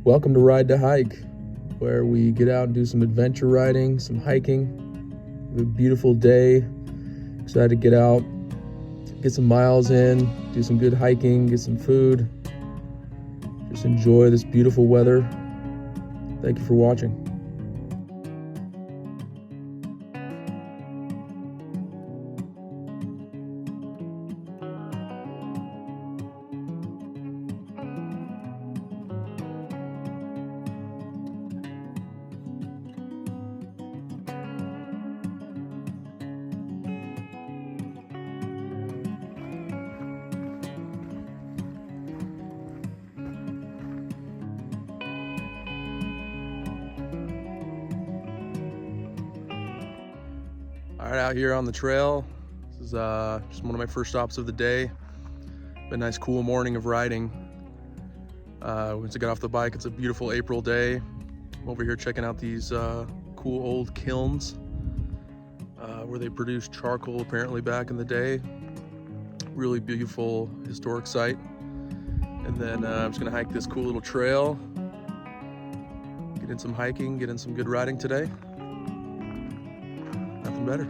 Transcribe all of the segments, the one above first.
Welcome to Ride to Hike, where we get out and do some adventure riding, some hiking. A beautiful day. Excited to get out, get some miles in, do some good hiking, get some food. Just enjoy this beautiful weather. Thank you for watching. All right, out here on the trail. This is just one of my first stops of the day. Been a nice cool morning of riding. Once I got off the bike, it's a beautiful April day. I'm over here checking out these cool old kilns where they produced charcoal apparently back in the day. Really beautiful historic site. And then I'm just gonna hike this cool little trail. Get in some hiking, get in some good riding today. Nothing better.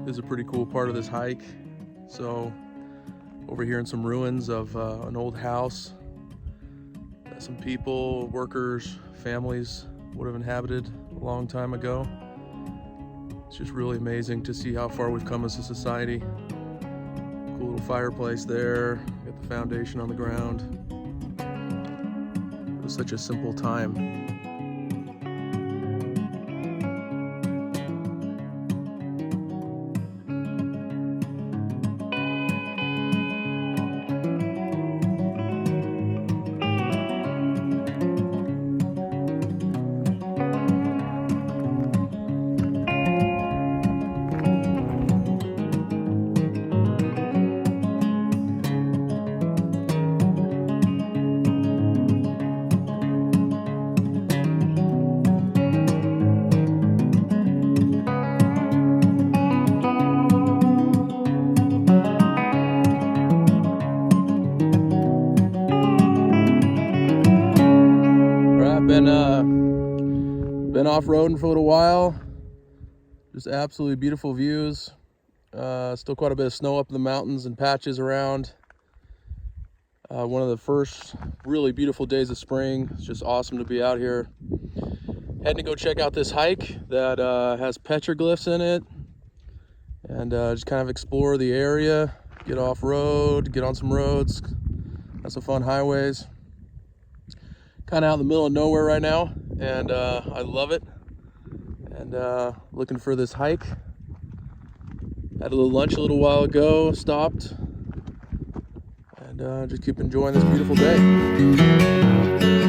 This is a pretty cool part of this hike. So over here in some ruins of an old house that some people, workers, families would have inhabited a long time ago. It's just really amazing to see how far we've come as a society. Cool little fireplace there, got the foundation on the ground. It was such a simple time. Been off-roading for a little while. Just absolutely beautiful views. Still quite a bit of snow up in the mountains and patches around. One of the first really beautiful days of spring. It's just awesome to be out here. Heading to go check out this hike that has petroglyphs in it, and just kind of explore the area, get off-road, get on some roads, have some fun highways. Kind of out in the middle of nowhere right now, and I love it. And looking for this hike. Had a little lunch a little while ago, stopped, and just keep enjoying this beautiful day.